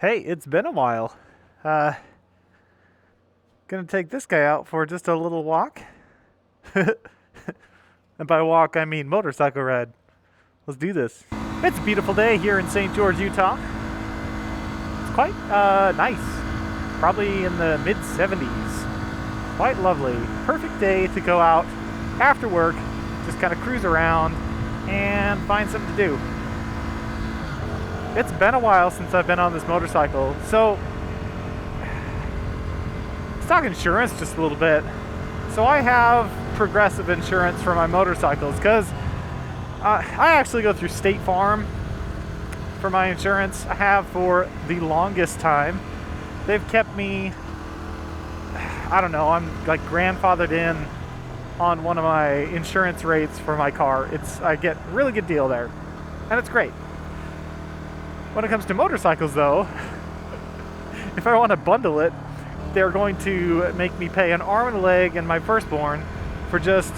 Hey, it's been a while. Uh, Gonna take this guy out for just a little walk. And by walk, I mean motorcycle ride. Let's do this. It's a beautiful day here in St. George, Utah. It's quite nice. Probably in the mid 70s. Quite lovely. Perfect day to go out after work, just kind of cruise around and find something to do. It's been a while since I've been on this motorcycle, so let's talk insurance just a little bit. So I have progressive insurance for my motorcycles because I actually go through State Farm for my insurance. I have for the longest time. They've kept me, I don't know, I'm like grandfathered in on one of my insurance rates for my car. I get a really good deal there, and it's great. When it comes to motorcycles though, if I want to bundle it, they're going to make me pay an arm and a leg and my firstborn for just,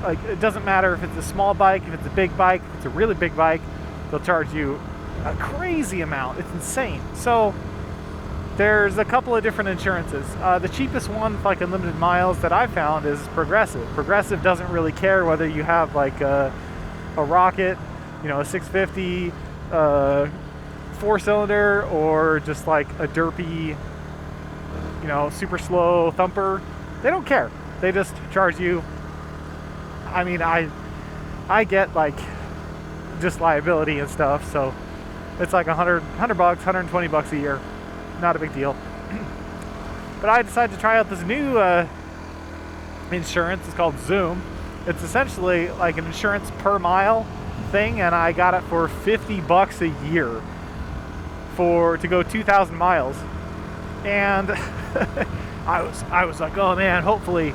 like, it doesn't matter if it's a small bike, if it's a big bike, if it's a really big bike, they'll charge you a crazy amount. It's insane. So there's a couple of different insurances. The cheapest one with like unlimited miles that I found is Progressive. Progressive doesn't really care whether you have like a Rocket, a 650, 4-cylinder, or just like a derpy, super slow thumper. They don't care. They just charge you. I mean, I get like just liability and stuff, so it's like $100 bucks, $120 a year. Not a big deal. But I decided to try out this new insurance. It's called Zoom. It's essentially like an insurance per mile thing, and I got it for $50 a year to go 2,000 miles. And I was like, oh man, hopefully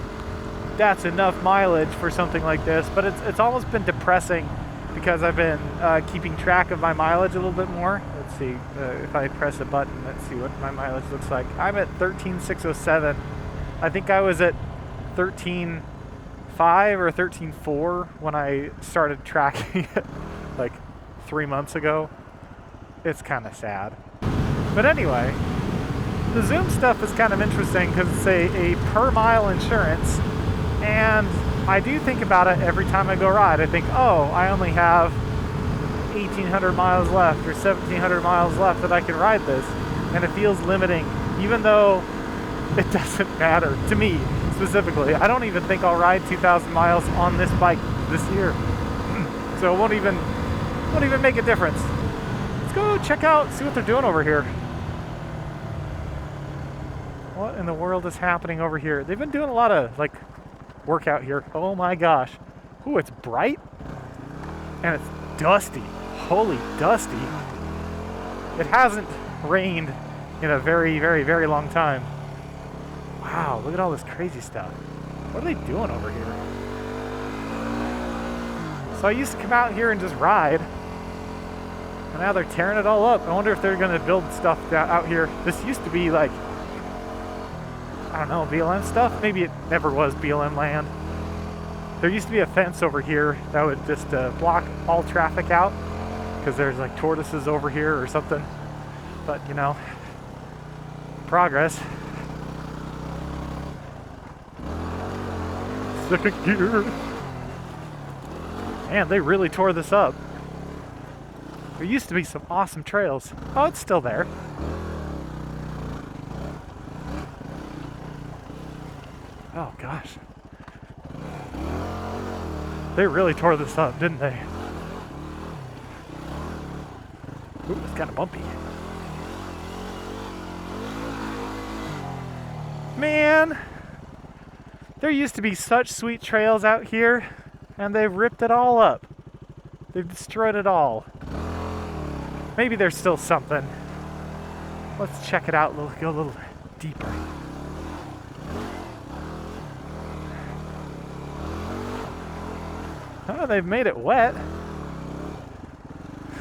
that's enough mileage for something like this. But it's almost been depressing because I've been keeping track of my mileage a little bit more. Let's see, if I press a button, let's see what my mileage looks like. I'm at 13,607. I think I was at 13.5 or 13.4 when I started tracking it like 3 months ago. It's kind of sad. But anyway, the Zoom stuff is kind of interesting because it's a per mile insurance, and I do think about it every time I go ride. I think, oh, I only have 1,800 miles left or 1,700 miles left that I can ride this, and it feels limiting, even though it doesn't matter to me specifically. I don't even think I'll ride 2,000 miles on this bike this year, so it won't even make a difference. Let's go check out, see what they're doing over here. What in the world is happening over here? They've been doing a lot of like workout here. Oh my gosh. Ooh, it's bright and it's dusty. Holy dusty. It hasn't rained in a very, very, very long time. Wow, look at all this crazy stuff. What are they doing over here? So I used to come out here and just ride, and now they're tearing it all up. I wonder if they're going to build stuff out here. This used to be like, I don't know, BLM stuff? Maybe it never was BLM land. There used to be a fence over here that would just block all traffic out because there's like tortoises over here or something. But, progress. Second gear. Man, they really tore this up. There used to be some awesome trails. Oh, it's still there. Oh gosh. They really tore this up, didn't they? Ooh, it's kind of bumpy. Man, there used to be such sweet trails out here, and they've ripped it all up. They've destroyed it all. Maybe there's still something. Let's check it out, go a little deeper. Oh, they've made it wet.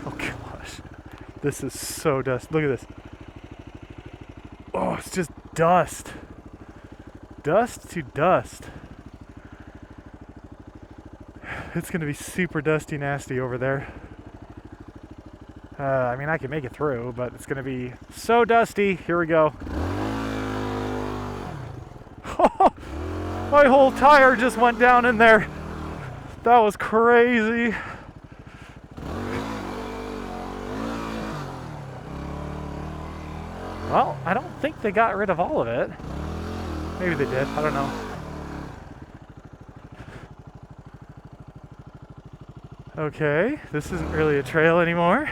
Oh gosh. This is so dust. Look at this. Oh, it's just dust. Dust to dust. It's going to be super dusty nasty over there. I mean, I can make it through, but it's going to be so dusty. Here we go. My whole tire just went down in there. That was crazy. Well, I don't think they got rid of all of it. Maybe they did. I don't know. Okay, this isn't really a trail anymore.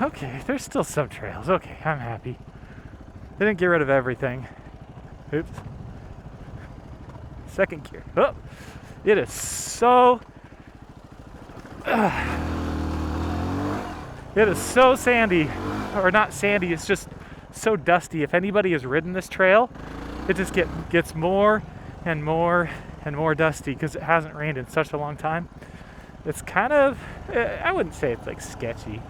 Okay, there's still some trails. Okay, I'm happy. They didn't get rid of everything. Oops. Second gear. Oh, it is so... it is so sandy. Or not sandy, it's just so dusty. If anybody has ridden this trail, it just gets more and more and more dusty because it hasn't rained in such a long time. It's kind of, I wouldn't say it's like sketchy,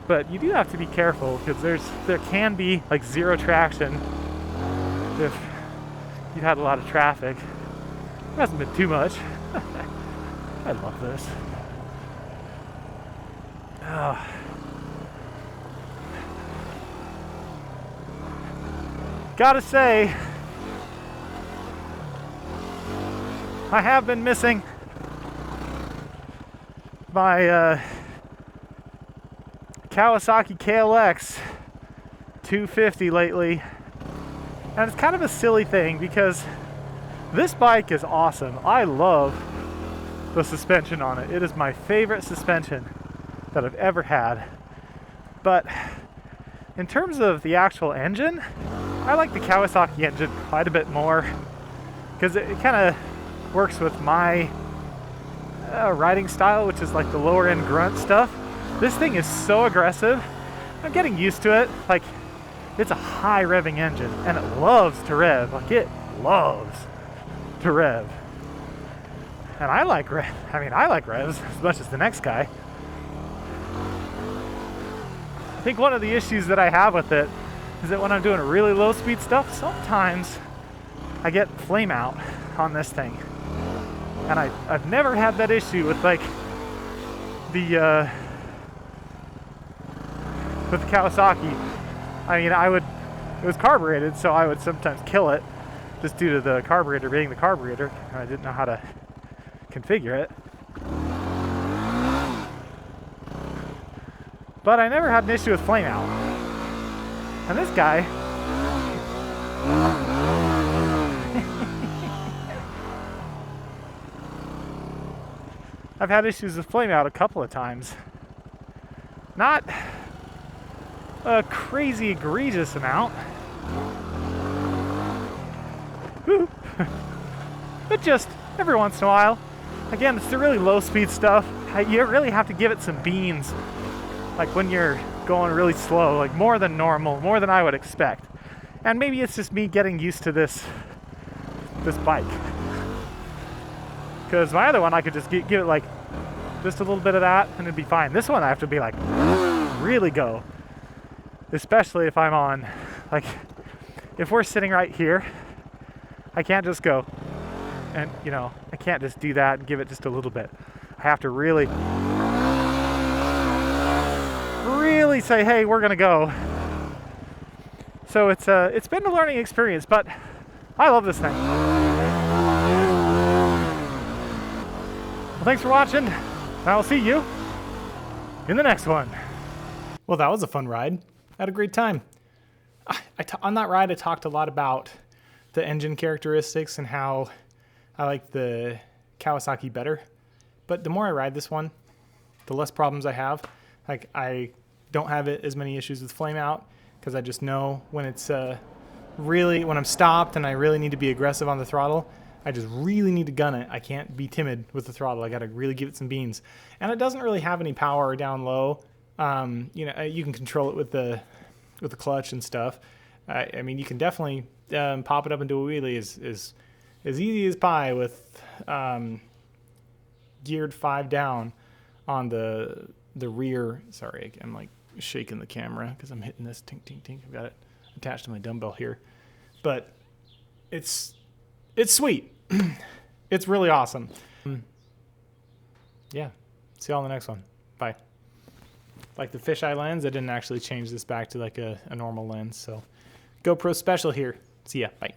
but you do have to be careful because there can be like zero traction if you've had a lot of traffic. It hasn't been too much. I love this. Oh. Gotta say, I have been missing my Kawasaki KLX 250 lately. And it's kind of a silly thing because this bike is awesome. I love the suspension on it. It is my favorite suspension that I've ever had. But in terms of the actual engine, I like the Kawasaki engine quite a bit more because it kind of works with my riding style, which is like the lower end grunt stuff. This thing is so aggressive. I'm getting used to it. Like, it's a high revving engine and it loves to rev. Like, it loves to rev. And I like revs as much as the next guy. I think one of the issues that I have with it is that when I'm doing really low speed stuff, sometimes I get flame out on this thing. And I've never had that issue with like the Kawasaki. I mean, it was carbureted, so I would sometimes kill it just due to the carburetor being the carburetor, and I didn't know how to configure it. But I never had an issue with flame out. And this guy, I've had issues with flame out a couple of times. Not a crazy egregious amount. But just every once in a while. Again, it's the really low speed stuff. You really have to give it some beans. Like when you're going really slow, like more than normal, more than I would expect. And maybe it's just me getting used to this bike. Because my other one, I could just give it like just a little bit of that and it'd be fine. This one I have to be like really go. Especially if I'm on, like, if we're sitting right here, I can't just go and, you know, I can't just do that and give it just a little bit. I have to really say, hey, we're gonna go. So it's been a learning experience, but I love this thing. Well, thanks for watching, and I'll see you in the next one. Well, that was a fun ride. I had a great time. On that ride, I talked a lot about the engine characteristics and how I like the Kawasaki better. But the more I ride this one, the less problems I have. Like, I don't have as many issues with flame out because I just know when it's when I'm stopped and I really need to be aggressive on the throttle, I just really need to gun it. I can't be timid with the throttle. I got to really give it some beans. And it doesn't really have any power down low. You know, you can control it with the clutch and stuff. I mean, you can definitely pop it up into a wheelie as easy as pie with geared 5 down on the rear. Sorry, I'm like shaking the camera because I'm hitting this tink tink tink. I've got it attached to my dumbbell here, but it's sweet. It's really awesome. Yeah, see y'all in the next one. Bye. Like the fisheye lens, I didn't actually change this back to like a normal lens, so GoPro special here. See ya. Bye.